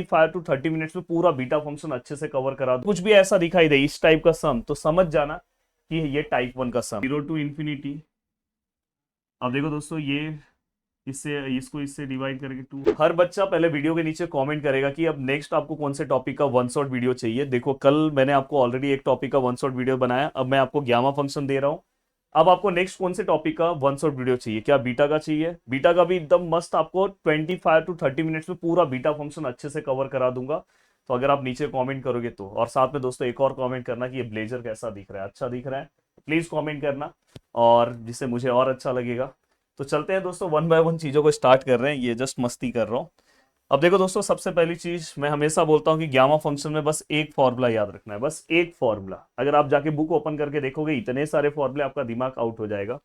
5 to 30 minutes में पूरा beta function अच्छे से कवर करा दो। कुछ भी ऐसा दिखाई दे इस टाइप का सम तो समझ जाना कि ये टाइप 1 का सम, 0 to इंफिनिटी। अब देखो दोस्तों, ये इसको इससे डिवाइड करके 2। हर बच्चा पहले वीडियो के नीचे कमेंट करेगा कि अब नेक्स्ट आपको कौन से टॉपिक का वन शॉट वीडियो चाहिए। देखो कल मैंने आपको ऑलरेडी एक टॉपिक का वन शॉट वीडियो बनाया, अब मैं आपको गामा फंक्शन दे रहा हूँ। अब आपको नेक्स्ट कौन से टॉपिक का वन शॉट वीडियो चाहिए? क्या बीटा का चाहिए? बीटा का भी एकदम मस्त, आपको 25 to 30 मिनट्स में पूरा बीटा फंक्शन अच्छे से कवर करा दूंगा। तो अगर आप नीचे कमेंट करोगे तो, और साथ में दोस्तों एक और कमेंट करना कि ये ब्लेजर कैसा दिख रहा है, अच्छा दिख रहा है, प्लीज कमेंट करना, और जिससे मुझे और अच्छा लगेगा। तो चलते हैं दोस्तों, वन बाय वन चीज़ों को स्टार्ट कर रहे हैं, ये जस्ट मस्ती कर रहा हूँ। अब देखो दोस्तों, सबसे पहली चीज मैं हमेशा बोलता हूँ कि गामा फंक्शन में बस एक फॉर्मूला याद रखना है, बस एक फॉर्मूला। अगर आप जाके बुक ओपन करके देखोगे इतने सारे फॉर्मूले, आपका दिमाग आउट हो जाएगा।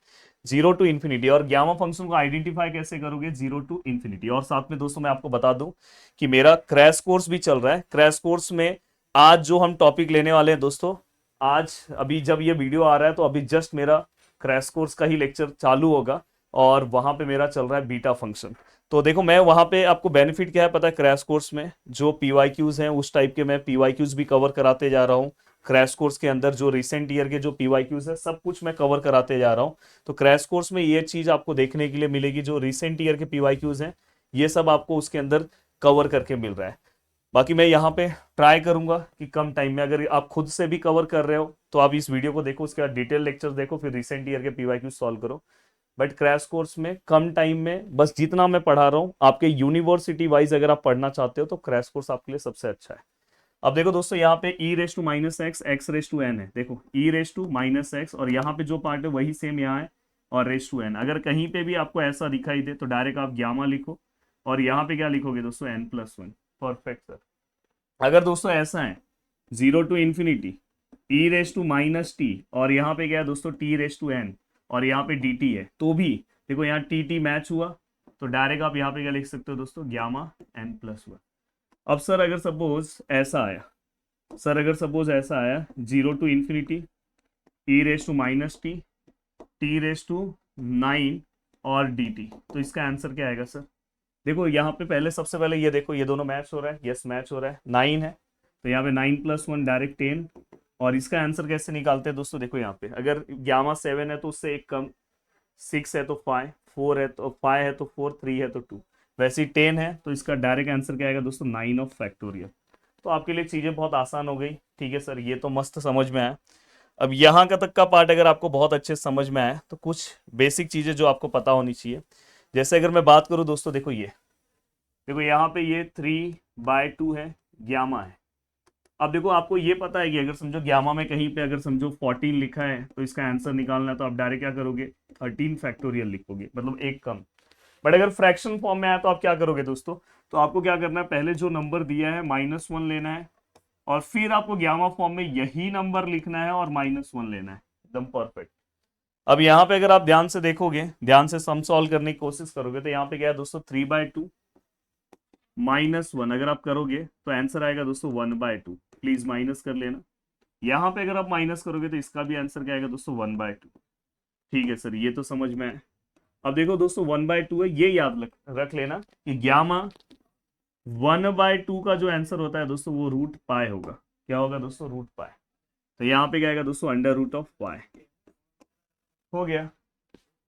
0 to इंफिनिटी। और गामा फंक्शन को आइडेंटिफाई कैसे करोगे? 0 to इंफिनिटी। और साथ में दोस्तों मैं आपको बता दूं कि मेरा क्रैश कोर्स भी चल रहा है। क्रैश कोर्स में आज जो हम टॉपिक लेने वाले हैं दोस्तों, आज अभी जब ये वीडियो आ रहा है तो अभी जस्ट मेरा क्रैश कोर्स का ही लेक्चर चालू होगा, और वहां पे मेरा चल रहा है बीटा फंक्शन। तो देखो मैं वहां पे आपको बेनिफिट क्या है पता है, क्रैश कोर्स में जो पीवाईक्यूज हैं उस टाइप के मैं पीवाईक्यूज भी कवर कराते जा रहा हूँ। क्रैश कोर्स के अंदर जो रिसेंट ईयर के जो पीवाईक्यूज है सब कुछ मैं कवर कराते जा रहा हूँ। तो क्रैश कोर्स में ये चीज आपको देखने के लिए मिलेगी, जो रिसेंट ईयर के पीवाईक्यूज हैं ये सब आपको उसके अंदर कवर करके मिल रहा है। बाकी मैं यहाँ पे ट्राई करूंगा कि कम टाइम में, अगर आप खुद से भी कवर कर रहे हो तो आप इस वीडियो को देखो, उसके बाद डिटेल लेक्चर देखो, फिर रिसेंट ईयर के पीवाईक्यू सॉल्व करो। बट क्रैश कोर्स में कम टाइम में बस जितना मैं पढ़ा रहा हूँ, आपके यूनिवर्सिटी वाइज अगर आप पढ़ना चाहते हो तो क्रैश कोर्स आपके लिए सबसे अच्छा है। अब देखो दोस्तों, यहाँ पे e⁻⁻x x⁻n है। देखो e⁻⁻x, और यहाँ पे जो पार्ट है वही सेम यहाँ है, और रेस टू n। अगर कहीं पे भी आपको ऐसा दिखाई दे तो डायरेक्ट आप गामा लिखो, और यहाँ पे क्या लिखोगे दोस्तों? n+1। Perfect sir. अगर दोस्तों ऐसा है 0 to इंफिनिटी e⁻t, और यहाँ पे क्या है दोस्तों? t⁻n, और यहाँ पे dt है, तो भी देखो यहाँ टी मैच हुआ, तो डायरेक्ट आप यहाँ पे क्या लिख सकते हो दोस्तों? Gamma n+1। अब सर अगर सपोज ऐसा आया, 0 to इंफिनिटी e⁻t t⁻9 और dt, तो इसका आंसर क्या आएगा सर? देखो यहाँ पे पहले, सबसे पहले ये देखो, ये दोनों मैच हो रहा है, यस मैच हो रहा है, 9 है, तो यहाँ पे 9+1 डायरेक्ट 10। और इसका आंसर कैसे निकालते हैं दोस्तों? देखो यहाँ पे अगर गामा 7 है तो उससे एक कम, 6 है तो 5, 4 है तो 5 है तो 4, 3 है तो 2, वैसे ही 10 है तो इसका डायरेक्ट आंसर क्या आएगा दोस्तों? 9 तो आपके लिए चीजें बहुत आसान हो गई। ठीक है सर, ये तो मस्त समझ में आया। अब यहाँ का तक का पार्ट अगर आपको बहुत अच्छे समझ में आया तो कुछ बेसिक चीजें जो आपको पता होनी चाहिए, जैसे अगर मैं बात करूँ दोस्तों, देखो ये, देखो यहाँ पे ये 3/2 है, ग्यामा है। अब देखो आपको ये पता है कि अगर समझो ग्यामा में कहीं पे अगर समझो 14 लिखा है तो इसका आंसर निकालना है, तो आप डायरेक्ट क्या करोगे? 13 फैक्टोरियल लिखोगे, मतलब एक कम। बट अगर फ्रैक्शन फॉर्म में आया तो आप क्या करोगे दोस्तों? तो आपको क्या करना है, पहले जो नंबर दिया है -1 लेना है, और फिर आपको ग्यामा फॉर्म में यही नंबर लिखना है और -1 लेना है। एकदम परफेक्ट। अब यहाँ पे अगर आप ध्यान से देखोगे, ध्यान से सम सॉल्व करने की कोशिश करोगे, तो यहाँ पे क्या है दोस्तों? 3/2 -1 अगर आप करोगे तो आंसर आएगा दोस्तों 1/2। प्लीज माइनस कर लेना। यहाँ पे अगर आप माइनस करोगे तो इसका भी आंसर क्या आएगा दोस्तों? 1/2। ठीक है सर, ये तो समझ में आया। अब देखो दोस्तों 1/2 है, ये याद रख लेना कि ग्यामा 1/2 का जो आंसर होता है दोस्तों वो √π होगा। क्या होगा दोस्तों? √π। तो यहाँ पे क्या आएगा दोस्तों? √π। हो गया।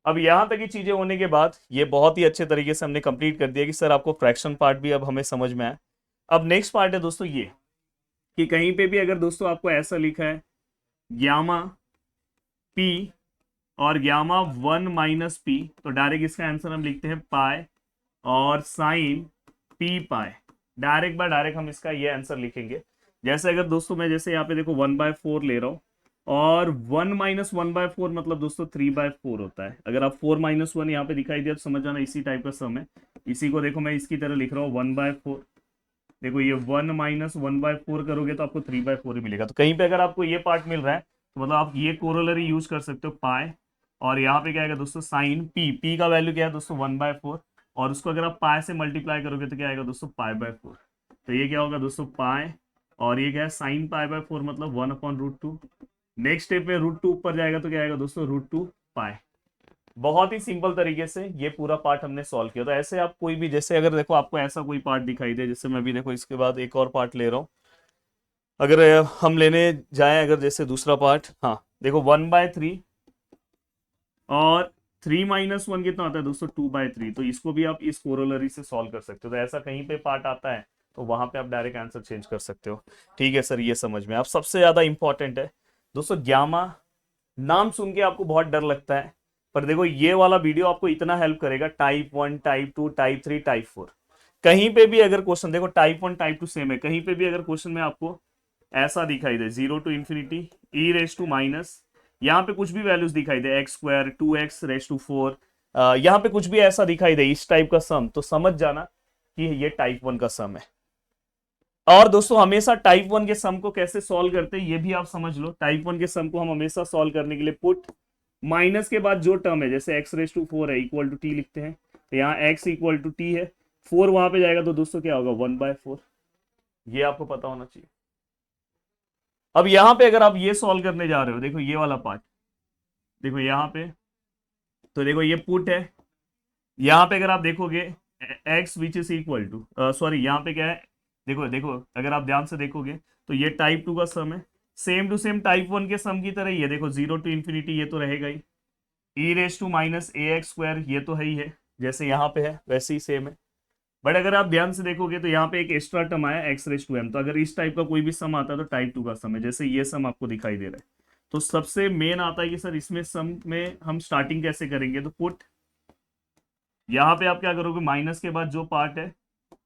अब यहां तक की चीजें होने के बाद ये बहुत ही अच्छे तरीके से हमने कंप्लीट कर दिया कि सर आपको फ्रैक्शन पार्ट भी अब हमें समझ में आया। अब नेक्स्ट पार्ट है दोस्तों ये, कि कहीं पे भी अगर दोस्तों आपको ऐसा लिखा है ग्यामा p और ग्यामा 1 - p, तो डायरेक्ट इसका आंसर हम लिखते हैं पाई और साइन p पाई। डायरेक्ट बाय डायरेक्ट हम इसका ये आंसर लिखेंगे। जैसे अगर दोस्तों मैं जैसे यहाँ पे देखो 1/4 ले रहा हूँ, और 1 - 1/4 मतलब दोस्तों 3/4 होता है। अगर आप 4 - 1 यहाँ पे दिखाई दिया तो समझ जाना इसी टाइप का सम है। इसी को देखो मैं इसकी तरह लिख रहा हूँ 1/4। देखो ये 1 - 1/4 करोगे तो आपको 3/4 ही मिलेगा। तो कहीं पे अगर आपको ये पार्ट मिल रहा है तो मतलब आप ये कोरोलरी यूज कर सकते हो पाई, और यहाँ पे क्या आएगा दोस्तों? साइन p का वैल्यू क्या है दोस्तों? 1/4, और उसको अगर आप पाई से मल्टीप्लाई करोगे तो क्या आएगा दोस्तों? π/4। तो ये क्या होगा दोस्तों? पाई, और ये क्या है? साइन π/4 मतलब 1/√2। नेक्स्ट स्टेप में √2 ऊपर जाएगा तो क्या आएगा दोस्तों? √2 पाई। बहुत ही सिंपल तरीके से ये पूरा पार्ट हमने सॉल्व किया। तो ऐसे आप कोई भी, जैसे अगर देखो आपको ऐसा कोई पार्ट दिखाई दे, जैसे मैं भी देखो इसके बाद एक और पार्ट ले रहा हूँ, अगर हम लेने जाएं अगर जैसे दूसरा पार्ट, हाँ देखो 1/3 और 3 - 1 कितना आता है दोस्तों, 2/3। तो इसको भी आप इस कोरोलरी से सॉल्व कर सकते हो। तो ऐसा कहीं पे पार्ट आता है तो वहां पे आप डायरेक्ट आंसर चेंज कर सकते हो। ठीक है सर, ये समझ में। अब सबसे ज्यादा इंपॉर्टेंट है दोस्तों ग्यामा। नाम सुन के आपको बहुत डर लगता है, पर देखो ये वाला वीडियो आपको इतना हेल्प करेगा। टाइप 1, टाइप 2, टाइप 3, टाइप 4, कहीं पे भी अगर क्वेश्चन, देखो टाइप 1 टाइप 2 सेम है, कहीं पे भी अगर क्वेश्चन में आपको ऐसा दिखाई दे 0 to ∞, e raise to minus, यहाँ पे कुछ भी वैल्यूज दिखाई दे x², 2x⁴, यहाँ पे कुछ भी ऐसा दिखाई दे इस टाइप का सम, तो समझ जाना कि ये टाइप 1 का सम है। और दोस्तों हमेशा टाइप 1 के सम को कैसे सॉल्व करते हैं ये भी आप समझ लो। टाइप 1 के सम को हम हमेशा सॉल्व करने के लिए पुट माइनस के बाद जो टर्म है, जैसे x⁴ है इक्वल टू टी लिखते हैं, तो यहाँ x इक्वल टू टी है, 4 वहां पे जाएगा तो दोस्तों क्या होगा 1/4। ये आपको पता होना चाहिए। अब यहां पे अगर आप ये सॉल्व करने जा रहे हो, देखो ये वाला पार्ट, देखो यहां पे, तो देखो ये पुट है, यहां पे अगर आप देखोगे x which is equal to, sorry यहाँ पे क्या है, देखो देखो अगर आप ध्यान से देखोगे तो ये टाइप 2 का सम है, सेम टू सेम टाइप 1 के सम की तरह ही है। देखो 0 to ∞ ये तो रहेगा ही, e⁻⁻ax² ये तो है ही है, जैसे यहाँ पे है वैसे ही सेम है। बट अगर आप ध्यान से देखोगे तो यहाँ पे एक एक्स्ट्रा टर्म आया x⁻m, तो अगर इस टाइप का कोई भी सम आता है तो टाइप 2 का सम है, जैसे ये सम आपको दिखाई दे रहा है। तो सबसे मेन आता है कि सर इसमें सम में हम स्टार्टिंग कैसे करेंगे, तो पुट यहाँ पे आप क्या करोगे, माइनस के बाद जो पार्ट है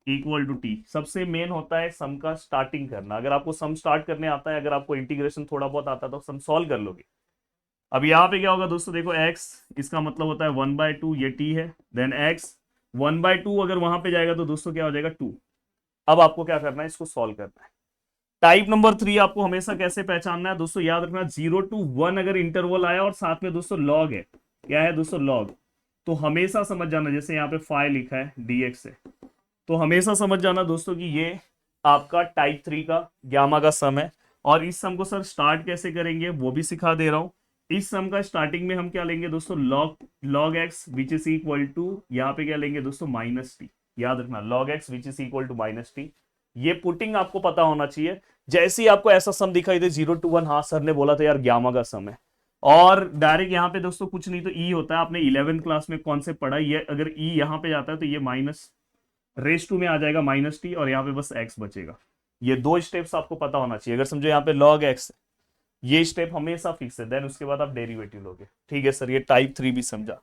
इक्वल टू टी। सबसे मेन होता है सम का स्टार्टिंग करना। अगर आपको सम स्टार्ट करने आता है, अगर आपको इंटीग्रेशन थोड़ा बहुत आता है तो सम सॉल्व कर लोगे। अब यहाँ पे क्या होगा दोस्तों, देखो x इसका मतलब होता है 1/2, ये t है, देन x 1/2 अगर वहां पे जाएगा तो दोस्तों क्या हो जाएगा 2। अब आपको क्या करना है, इसको सॉल्व करना है। टाइप नंबर 3 आपको हमेशा कैसे पहचानना है दोस्तों, याद रखना 0 to 1 अगर इंटरवल आया और साथ में दोस्तों लॉग है, क्या है दोस्तों लॉग, तो हमेशा समझ जाना, जैसे यहाँ पे 5 लिखा है dx है, तो हमेशा समझ जाना दोस्तों कि ये आपका टाइप 3 का गामा का सम है। और इस सम को सर स्टार्ट कैसे करेंगे वो भी सिखा दे रहा हूं। इस सम का स्टार्टिंग में हम क्या लेंगे दोस्तों, log x which is equal to, यहाँ पे क्या लेंगे दोस्तों -t। याद रखना log x which is equal to -t, ये पुटिंग आपको पता होना चाहिए। जैसे ही आपको ऐसा सम दिखाई दे 0 to 1, हाँ सर ने बोला था यार गामा का सम है, और डायरेक्ट यहाँ पे दोस्तों कुछ नहीं तो ई होता है, आपने 11th क्लास में कौन से पढ़ा, ये अगर ई यहाँ पे जाता है तो ये -2 में आ जाएगा -t, और यहाँ पे बस x बचेगा। ये दो स्टेप्स आपको पता होना चाहिए। अगर समझो यहाँ पे log x, ये स्टेप हमेशा फिक्स है, देन उसके बाद आप डेरिवेटिव लोगे। ठीक है सर, ये टाइप 3 भी समझा।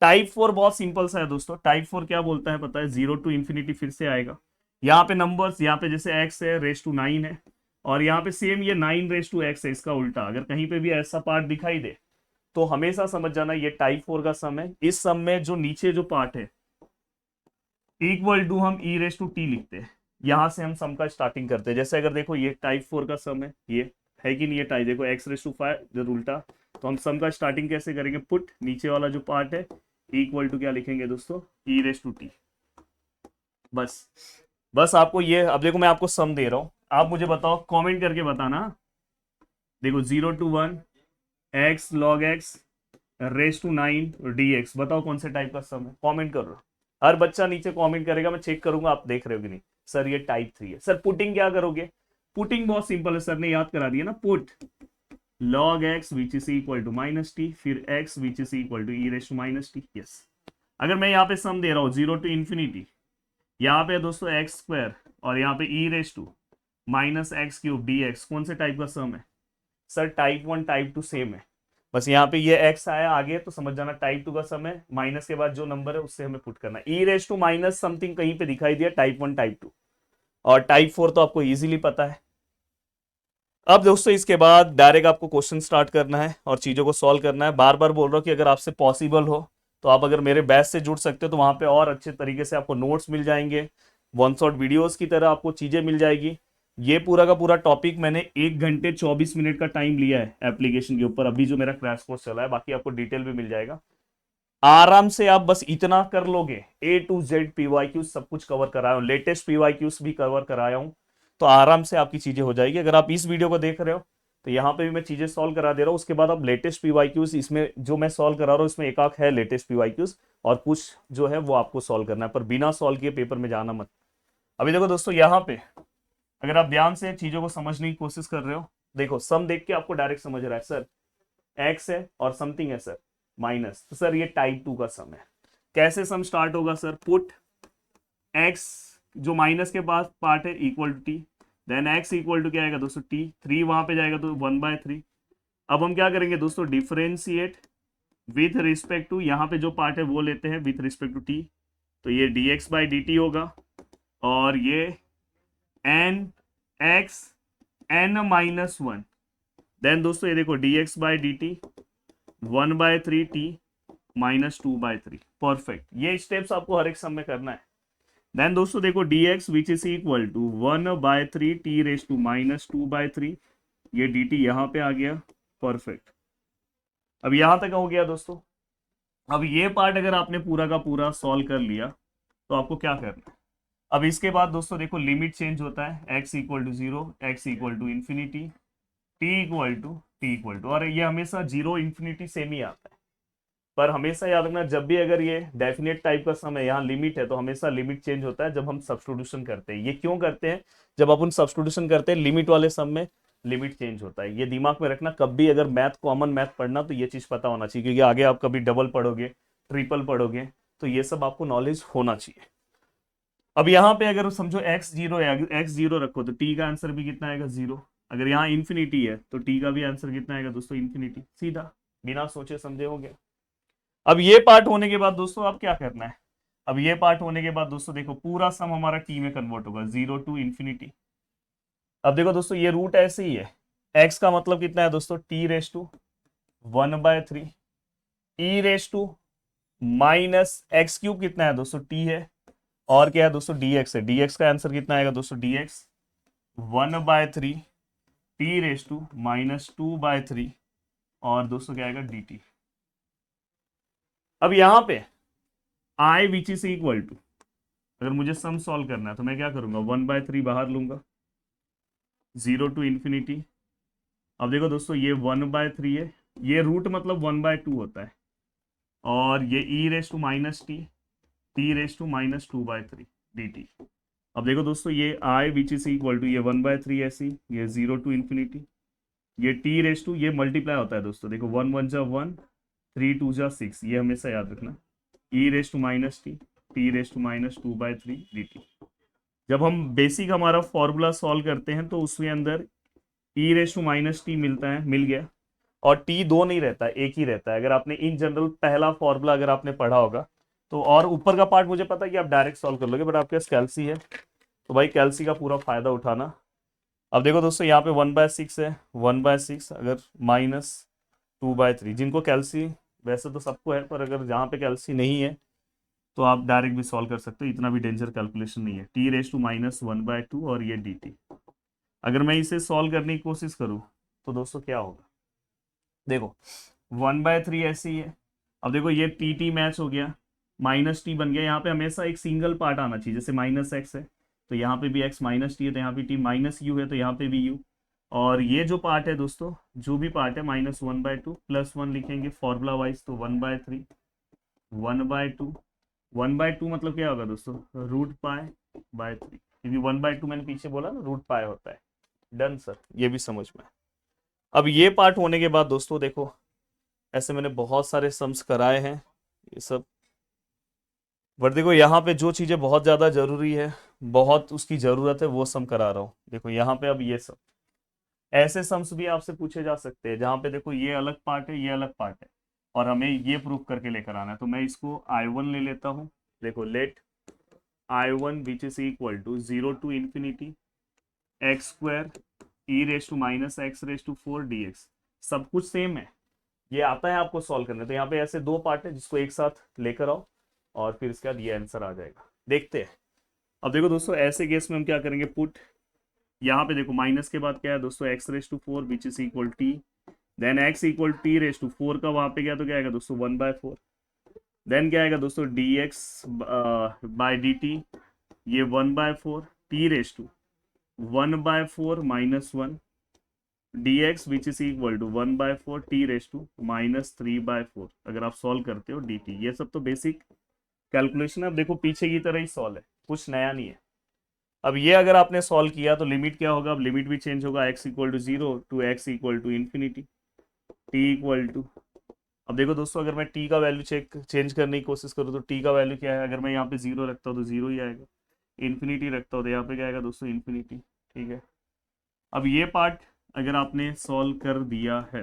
टाइप 4 बहुत सिंपल सा है दोस्तों। टाइप 4 क्या बोलता है पता है, 0 to ∞ फिर से आएगा, यहाँ पे नंबर्स, यहाँ पे जैसे x है ⁻⁹ है, और यहाँ पे सेम ये 9⁻x है, इसका उल्टा। अगर कहीं पे भी ऐसा पार्ट दिखाई दे तो हमेशा समझ जाना ये टाइप 4 का सम है। इस सम में जो नीचे जो पार्ट है इक्वल टू हम e⁻t लिखते हैं, यहां से हम सम का स्टार्टिंग करते हैं। जैसे अगर देखो ये टाइप 4 का सम है, ये कि नहीं, ये टाइप देखो x⁵ इधर उल्टा, तो हम सम का स्टार्टिंग कैसे करेंगे, पुट नीचे वाला जो पार्ट है इक्वल टू क्या लिखेंगे दोस्तों, e⁻t। बस बस आपको ये, अब देखो मैं आपको सम दे रहा हूं, आप मुझे बताओ, कमेंट करके बताना। देखो 0 to 1 x log x ⁻⁹ dx, बताओ कौन से टाइप का सम है, कमेंट करो। हर बच्चा नीचे कमेंट करेगा, मैं चेक करूंगा आप देख रहे हो कि नहीं। सर ये टाइप 3 है। सर पुटिंग क्या करोगे, पुटिंग बहुत सिंपल है, सर ने याद करा दिया ना, put log x which is equal to -t, फिर x which is equal to e⁻t। Yes, अगर मैं यहाँ पे सम दे रहा हूँ 0 to ∞, यहाँ पे दोस्तों x² और यहाँ पे e⁻⁻x³ dx, कौन से टाइप का सम है सर, टाइप 1 टाइप 2 सेम है। बस यहाँ पे ये x आया आगे तो समझ जाना टाइप 2 का सम है, माइनस के बाद जो नंबर है उससे हमें पुट करना है। e⁻⁻ समथिंग कहीं पे दिखाई दिया, टाइप 1 टाइप 2, और टाइप 4 तो आपको इजीली पता है। अब दोस्तों इसके बाद डायरेक्ट आपको क्वेश्चन स्टार्ट करना है और चीजों को सॉल्व करना है। बार बार बोल रहा हूँ कि अगर आपसे पॉसिबल हो तो आप अगर मेरे बैच से जुड़ सकते हो, तो वहां पे और अच्छे तरीके से आपको नोट्स मिल जाएंगे, वन शॉट वीडियोस की तरह आपको चीजें मिल जाएगी। ये पूरा का पूरा टॉपिक मैंने 1 घंटे 24 मिनट का टाइम लिया है एप्लीकेशन के ऊपर, अभी जो मेरा क्रैश कोर्स चला है, बाकी आपको डिटेल भी मिल जाएगा। आराम से आप बस इतना कर लोगे, A to Z PYQ सब कुछ कवर कराया हूँ, लेटेस्ट PYQs भी कवर कराया हूँ, तो आराम से आपकी चीजें हो जाएगी। अगर आप इस वीडियो को देख रहे हो तो यहाँ पे भी मैं चीजें सॉल्व करा दे रहा हूँ, उसके बाद अब लेटेस्ट पीवाईक्यूज इसमें जो मैं सॉल्व करा रहा हूँ इसमें एक आख है लेटेस्ट पीवाईक्यूज, और कुछ जो है वो आपको सॉल्व करना है, पर बिना सॉल्व किए पेपर में जाना मत। अभी देखो दोस्तों यहाँ पे अगर आप ध्यान से चीजों को समझने की कोशिश कर रहे हो, देखो सम देख के आपको डायरेक्ट समझ रहा है सर एक्स है और समथिंग है सर माइनस, तो सर ये टाइप 2 का सम है। कैसे सम स्टार्ट होगा सर, पुट एक्स जो माइनस के पास पार्ट है equal to t, then x equal to क्या आएगा दोस्तों टी, 3 वहां पे जाएगा तो 1/3। अब हम क्या करेंगे दोस्तों, डिफरेंशिएट विथ रिस्पेक्ट टू, यहाँ पे जो पार्ट है वो लेते हैं विथ रिस्पेक्ट टू टी, तो ये dx/dt होगा, और ये एन एक्स n-1, देन दोस्तों ये देखो dx/dt 1/3t -2/3। परफेक्ट, ये स्टेप्स आपको हर एक सम में करना है। देन दोस्तों देखो dx which is equal to 1/3t⁻2/3, ये dt यहाँ पे आ गया। परफेक्ट, अब यहां तक हो गया दोस्तों। अब ये पार्ट अगर आपने पूरा का पूरा सॉल्व कर लिया तो आपको क्या करना है, अब इसके बाद दोस्तों देखो लिमिट चेंज होता है, x equal to 0, x equal to infinity, t equal to, और ये हमेशा 0 इन्फिनिटी सेम ही आता है, पर हमेशा याद रखना जब भी अगर ये डेफिनेट टाइप का सम है, यहाँ लिमिट है, तो हमेशा लिमिट चेंज होता है जब हम सब्स्टिट्यूशन करते हैं। ये क्यों करते हैं, जब अपन सब्स्टिट्यूशन करते हैं लिमिट वाले सम में लिमिट चेंज होता है। ये दिमाग में रखना, कभी अगर मैथ कॉमन मैथ पढ़ना तो ये चीज पता होना चाहिए, क्योंकि आगे आप कभी डबल पढ़ोगे ट्रिपल पढ़ोगे तो ये सब आपको नॉलेज होना चाहिए। अब यहाँ पे अगर समझो x0 है, x0 रखो तो t का आंसर भी कितना आएगा 0, अगर यहाँ इन्फिनिटी है तो t का भी आंसर कितना आएगा दोस्तों इन्फिनिटी, सीधा बिना सोचे समझे हो गया। अब ये पार्ट होने के बाद दोस्तों आप क्या करना है, अब ये पार्ट होने के बाद दोस्तों देखो पूरा सम हमारा टी में कन्वर्ट होगा 0 टू इन्फिनिटी। अब देखो दोस्तों ये रूट ऐसे ही है, x का मतलब कितना है दोस्तों t⁻1/3, e⁻−x³ कितना है दोस्तों t है, और क्या है दोस्तों dx है, dx का आंसर कितना आएगा दोस्तों dx 1/3 t⁻2/3, और दोस्तों क्या आएगा dt। अब यहां पे i which is equal to, अगर मुझे सम सॉल्व करना है तो मैं क्या करूंगा 1/3 बाहर लूंगा, 0 टू इन्फिनिटी। अब देखो दोस्तों ये 1/3 है, ये रूट मतलब 1/2 होता है, और ये e⁻t⁻2/3 dt। अब देखो दोस्तों ये i which is equal to ये 1/3 ऐसी, ये 0 टू इन्फिनिटी, ये t⁻, ये मल्टीप्लाई होता है दोस्तों, देखो 1 1 जा 1, 3 2 जा 6, ये हमेशा याद रखना, e⁻t⁻2/3 dt। जब हम बेसिक हमारा फॉर्मूला सॉल्व करते हैं तो उसके अंदर e⁻t मिलता है, मिल गया, और t दो नहीं रहता, एक ही रहता है। अगर आपने इन जनरल पहला फॉर्मूला अगर आपने पढ़ा होगा तो, और ऊपर का पार्ट मुझे पता है कि आप डायरेक्ट सॉल्व कर लोगे, बट आपके पास कैल्सी है तो भाई कैल्सी का पूरा फायदा उठाना। अब देखो दोस्तों यहाँ पे 1/6 है, 1/6 अगर -2/3, जिनको कैल्सी वैसे तो सबको है, पर अगर जहाँ पे कैल्सी नहीं है तो आप डायरेक्ट भी सॉल्व कर सकते हो, इतना भी डेंजर कैलकुलेशन नहीं है। t⁻1/2 और ये dt, अगर मैं इसे सॉल्व करने की कोशिश करूँ तो दोस्तों क्या होगा, देखो 1/3 ऐसी है। अब देखो ये टी मैच हो गया, -t बन गया, यहाँ पे हमेशा एक सिंगल पार्ट आना चाहिए, जैसे -x है तो यहाँ पे भी x -t है, तो यहाँ पे t -u है तो यहाँ पे भी u, और ये जो पार्ट है दोस्तों, जो भी पार्ट है -1/2 +1 लिखेंगे फॉर्मूला वाइज, तो 1/3 1/2, 1/2 मतलब क्या होगा दोस्तों √π/3, क्योंकि 1/2 मैंने पीछे बोला ना √π होता है। डन सर, ये भी समझ में। अब ये पार्ट होने के बाद दोस्तों देखो, ऐसे मैंने बहुत सारे सम्स कराए हैं ये सब, बट देखो यहाँ पे जो चीजें बहुत ज्यादा जरूरी है, बहुत उसकी जरूरत है, वो सम करा रहा हूँ। देखो यहाँ पे अब ये सब ऐसे सम्स भी आपसे पूछे जा सकते हैं जहाँ पे देखो ये अलग पार्ट है, ये अलग पार्ट है, और हमें ये प्रूफ करके लेकर आना है, तो मैं इसको I1 ले लेता हूँ। देखो let I1 which is equal to 0 to infinity x² e⁻x⁴ dx, सब कुछ सेम है, ये आता है आपको सॉल्व करने। तो यहाँ पे ऐसे दो पार्ट है जिसको एक साथ लेकर आओ, और फिर इसके बाद ये आंसर आ जाएगा। देखते हैं। अब देखो दोस्तों ऐसे केस में हम क्या करेंगे, पुट यहाँ पे देखो माइनस के बाद क्या है दोस्तों x⁴ which is equal t, then x equal t⁻4 का वहां पे क्या, तो क्या आएगा दोस्तों 1/4, देन क्या आएगा दोस्तों dx/dt, ये 1/4 t⁻1/4 -1, dx which is equal to 1/4 t raise to -3/4 अगर आप सॉल्व करते हो dt। ये सब तो बेसिक कैलकुलेशन है। अब देखो पीछे की तरह ही सॉल्व है, कुछ नया नहीं है। अब ये अगर आपने सॉल्व किया तो लिमिट क्या होगा, अब लिमिट भी चेंज होगा, x equal to 0 to x equal to infinity, t equal to, अब देखो दोस्तों अगर मैं t का वैल्यू चेंज करने की कोशिश करूँ तो t का वैल्यू क्या है, अगर मैं यहाँ पे 0 रखता हूँ तो 0 ही आएगा, इन्फिनिटी रखता हूँ तो यहाँ पे क्या आएगा दोस्तों, इन्फिनिटी। ठीक है, अब ये पार्ट अगर आपने सॉल्व कर दिया है,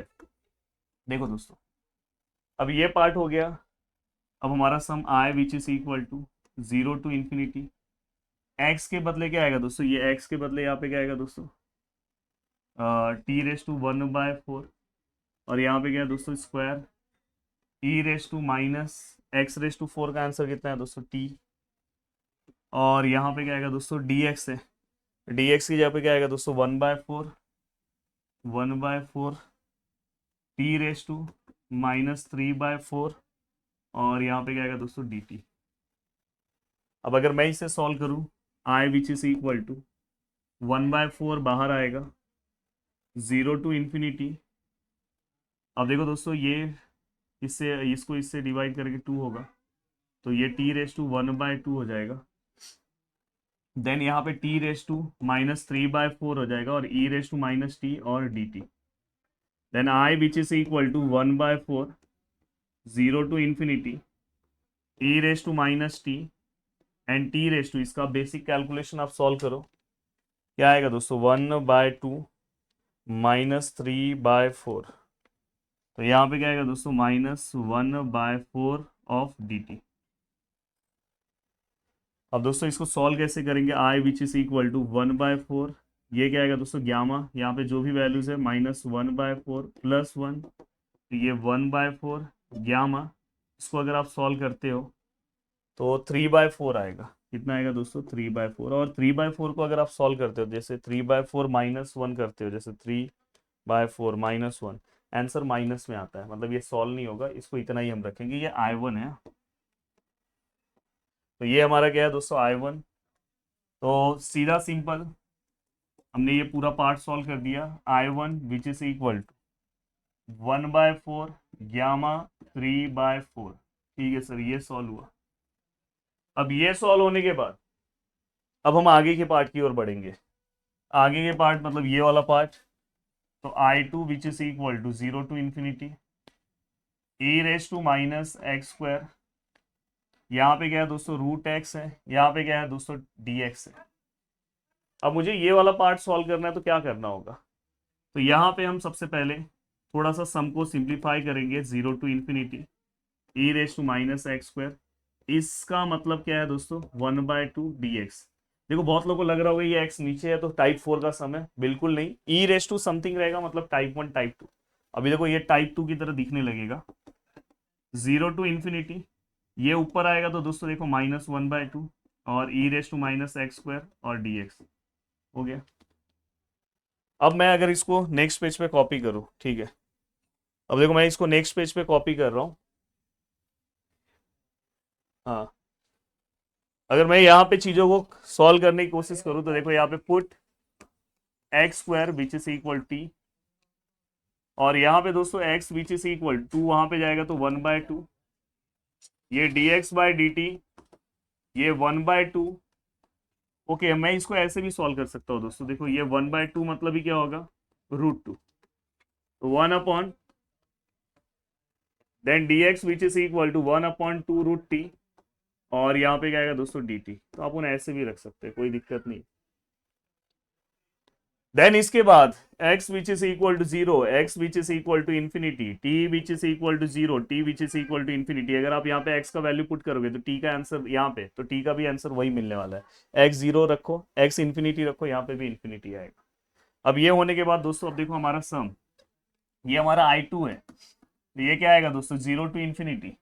देखो दोस्तों अब ये पार्ट हो गया। अब हमारा sum i which is equal to 0 to infinity, x के बदले क्या आएगा दोस्तों, ये एक्स के बदले यहाँ पे क्या आएगा दोस्तों, टी रेस टू 1/4, और यहाँ पे क्या है दोस्तों square e raise to minus x raise to 4 का आंसर कितना है दोस्तों टी, और यहाँ पे क्या आएगा दोस्तों डी एक्स है, डी एक्स की जगह पे क्या आएगा दोस्तों 1/4 टी रेस टू -3/4, और यहाँ पे क्या आएगा दोस्तों डी टी। अब अगर मैं इसे सॉल्व करूँ, आई विच इज इक्वल टू 1/4 बाहर आएगा, 0 टू इन्फिनिटी, अब देखो दोस्तों ये इससे इसको इससे डिवाइड करके 2 होगा, तो ये टी रेस टू 1/2 हो जाएगा, देन यहाँ पे टी रेस टू -3/4 हो जाएगा, और e raise to minus t और d t, then I which is equal to 1/4 0 to infinity e raise to minus t and t raise to, इसका basic calculation आप सॉल्व करो, क्या आएगा दोस्तों 1/2 -3/4, तो यहाँ पे क्या आएगा दोस्तों -1/4 ऑफ डी टी। अब दोस्तों इसको सॉल्व कैसे करेंगे, आई विच इज इक्वल टू 1/4, ये क्या आएगा दोस्तों ग्यामा, यहाँ पे जो भी वैल्यूज है -1/4 +1, तो ये 1/4 ग्यामा, इसको अगर आप सॉल्व करते हो तो 3/4 आएगा, कितना आएगा दोस्तों 3/4, और 3/4 को अगर आप सॉल्व करते हो, जैसे 3/4 -1 करते हो, जैसे 3/4 -1, आंसर माइनस में आता है, मतलब ये सॉल्व नहीं होगा, इसको इतना ही हम रखेंगे, ये I1 है। तो ये हमारा क्या है दोस्तों I1, तो सीधा सिंपल हमने ये पूरा पार्ट सॉल्व कर दिया, I1 which is equal to 1/4 gamma 3/4। ठीक है सर, ये सॉल्व हुआ। अब ये सॉल्व होने के बाद अब हम आगे के पार्ट की ओर बढ़ेंगे, आगे के पार्ट मतलब ये वाला पार्ट, तो I2 which is equal to 0 to infinity e raise to minus x square, यहाँ पे क्या है दोस्तों √x है, यहाँ पे क्या है दोस्तों dx है। अब मुझे ये वाला पार्ट सॉल्व करना है, तो क्या करना होगा, तो यहाँ पे हम सबसे पहले थोड़ा सा सम को सिंप्लीफाई करेंगे, 0 to infinity e raise to minus x square, इसका मतलब क्या है दोस्तों 1/2 dx। देखो बहुत लोगों को लग रहा होगा ये x नीचे है तो टाइप 4 का सम है, बिल्कुल नहीं, ई रेस टू समथिंग रहेगा, मतलब टाइप 1 टाइप 2। अभी देखो ये टाइप 2 की तरह दिखने लगेगा, 0 टू इन्फिनिटी, ये ऊपर आएगा तो दोस्तों देखो -1/2 और e raise to minus x square और dx हो गया। अब मैं अगर इसको नेक्स्ट पेज पे कॉपी करूं, ठीक है, अब देखो मैं इसको नेक्स्ट पेज पे कॉपी कर रहा हूं, हाँ, अगर मैं यहाँ पे चीजों को सॉल्व करने की कोशिश करूं तो देखो यहाँ पे put x square which is equal T, और यहाँ पे दोस्तों एक्स विच इज इक्वल 2 वहां पे जाएगा तो 1/2, ये dx बाई डी टी, ये 1/2। ओके, मैं इसको ऐसे भी सॉल्व कर सकता हूँ दोस्तों, देखो ये 1/2 मतलब ही क्या होगा √2, तो 1/, then dx which is equal to 1/2 √t, और यहाँ पे क्या आएगा दोस्तों dt, तो आप उन्हें ऐसे भी रख सकते हैं, कोई दिक्कत नहीं। देन इसके बाद x which is equal to 0, x which is equal to infinity, t which is equal to 0, t which is equal to infinity. अगर आप यहाँ पे x का वैल्यू पुट करोगे तो t का आंसर यहाँ पे, तो t का भी आंसर वही मिलने वाला है, x 0 रखो, x इन्फिनिटी रखो, यहाँ पे भी इन्फिनिटी आएगा। अब ये होने के बाद दोस्तों अब देखो हमारा सम, ये हमारा I2 है, तो ये क्या आएगा दोस्तों 0 टू इन्फिनिटी,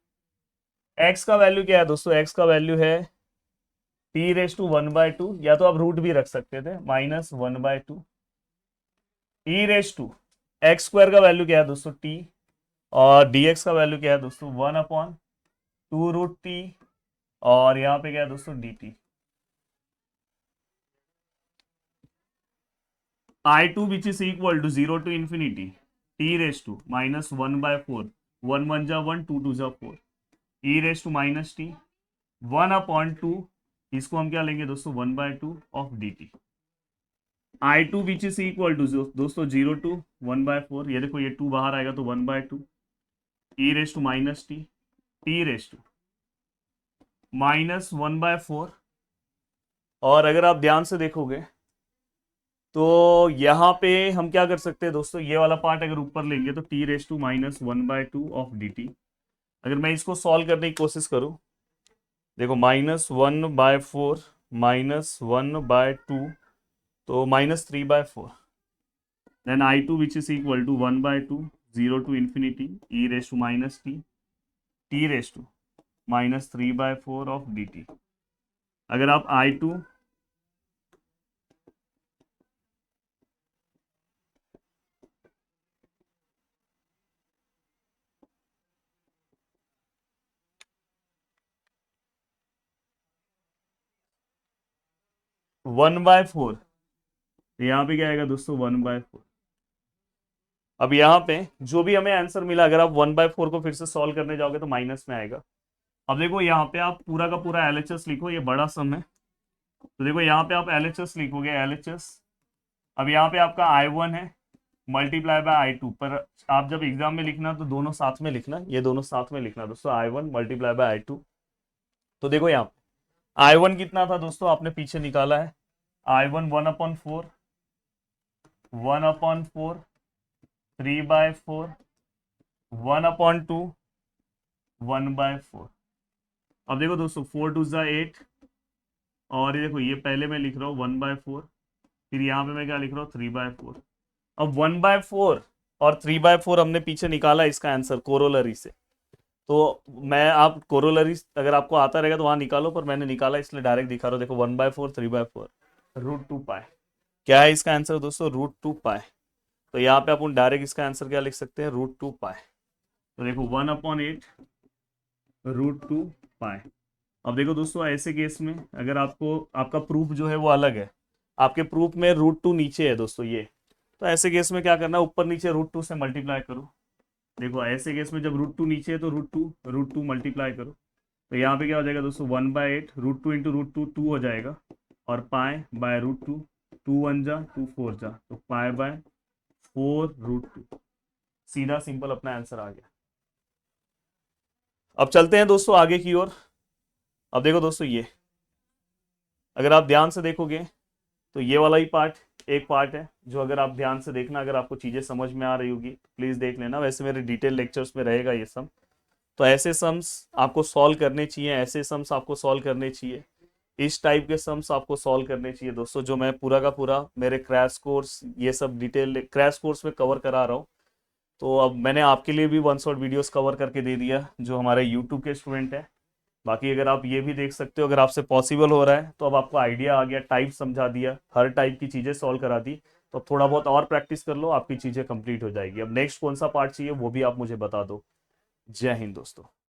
x का वैल्यू क्या है दोस्तों, x का वैल्यू है t रेस टू 1/2, या तो आप रूट भी रख सकते थे -1/2, ई रेस टू एक्स स्क्वायर का वैल्यू क्या है दोस्तों t, और dx का वैल्यू क्या है दोस्तों 1/2 √t, और यहाँ पे क्या है दोस्तों dt। I2 which is equal to 0 to infinity t raised to minus 1 by 4, 1 1 जा 1, 2 2 जा 4, e raised to minus t 1 upon 2, इसको हम क्या लेंगे दोस्तों 1 by 2 of dt। I2 which is equal to दोस्तों 0 to 1 by 4, ये देखो ये 2 बाहर आएगा तो 1 by 2, e raised to minus t raised to minus 1 by 4। और अगर आप ध्यान से देखोगे तो यहाँ पे हम क्या कर सकते हैं दोस्तों, ये वाला पार्ट अगर ऊपर लेंगे तो t raise to minus 1 by 2 of dt। अगर मैं इसको सॉल्व करने की कोशिश करूँ, देखो माइनस 1 by 4 माइनस 1 by 2 तो minus 3 by 4, then I2 which is equal to 1 by 2 0 to इन्फिनिटी e raise to minus t raise to minus 3 by 4 of dt। अगर आप I2 1 by 4, यहाँ पे क्या आएगा दोस्तों 1 by 4। अब यहाँ पे जो भी हमें आंसर मिला, अगर आप 1 by 4 को फिर से सॉल्व करने जाओगे तो माइनस में आएगा। अब देखो यहाँ पे आप पूरा का पूरा LHS लिखो, ये बड़ा सम है तो देखो यहाँ पे आप LHS लिखोगे LHS। अब यहाँ पे आपका I1 है मल्टीप्लाई बाय I2, पर आप जब एग्जाम में लिखना तो दोनों साथ में लिखना, ये दोनों साथ में लिखना दोस्तों, I1 मल्टीप्लाई बाय I2। तो देखो यहाँ पे I1 कितना था दोस्तों, आपने पीछे निकाला है, I1 1/4, 1/4, 3/4, 1/2, 1/4। अब देखो दोस्तों 4 2 जा 8, और ये देखो ये पहले मैं लिख रहा हूँ 1/4, फिर यहाँ पे मैं क्या लिख रहा हूँ 3/4। अब 1/4 और 3/4 हमने पीछे निकाला इसका आंसर कोरोलरी से, तो मैं आप कोरोलरी अगर आपको आता रहेगा तो वहां निकालो, पर मैंने निकाला इसलिए डायरेक्ट दिखा रहा हूँ। देखो 1/4 3/4 √2π, क्या है इसका आंसर दोस्तों √2π। तो यहाँ पे अपन डायरेक्ट इसका आंसर क्या लिख सकते हैं √2π। तो देखो 1/8 √2π। अब देखो दोस्तों ऐसे केस में अगर आपको आपका प्रूफ जो है वो अलग है, आपके प्रूफ में √2 नीचे है दोस्तों ये, तो ऐसे केस में क्या करना है ऊपर नीचे √2 से मल्टीप्लाई करो। देखो ऐसे केस में जब √2 नीचे है तो √2 मल्टीप्लाई करो, तो यहाँ पे क्या हो जाएगा दोस्तों 1/8 √2 इंटू √2 2 हो जाएगा, और पाए बाय √2, 2 1 जा 2 4 जा, तो पाए बाय 4√2। सीधा सिंपल अपना आंसर आ गया। अब चलते हैं दोस्तों आगे की ओर। अब देखो दोस्तों ये अगर आप ध्यान से देखोगे तो ये वाला ही पार्ट एक पार्ट है जो अगर आप ध्यान से देखना, अगर आपको चीजें समझ में आ रही होगी प्लीज देख लेना, वैसे मेरे डिटेल लेक्चर्स में रहेगा ये सम। तो ऐसे सम्स आपको सॉल्व करने चाहिए, ऐसे सम्स आपको सॉल्व करने चाहिए, इस टाइप के सम्स आपको सॉल्व करने चाहिए दोस्तों, जो मैं पूरा का पूरा मेरे क्रैश कोर्स ये सब डिटेल क्रैश कोर्स में कवर करा रहा हूँ। तो अब मैंने आपके लिए भी 1 शॉट वीडियोस कवर करके दे दिया जो हमारे यूट्यूब के स्टूडेंट है। बाकी अगर आप ये भी देख सकते हो, अगर आपसे पॉसिबल हो रहा है तो अब आपको आइडिया आ गया, टाइप समझा दिया, हर टाइप की चीज़ें सॉल्व करा दी, तो अब थोड़ा बहुत और प्रैक्टिस कर लो, आपकी चीज़ें कंप्लीट हो जाएगी। अब नेक्स्ट कौन सा पार्ट चाहिए वो भी आप मुझे बता दो। जय हिंद दोस्तों।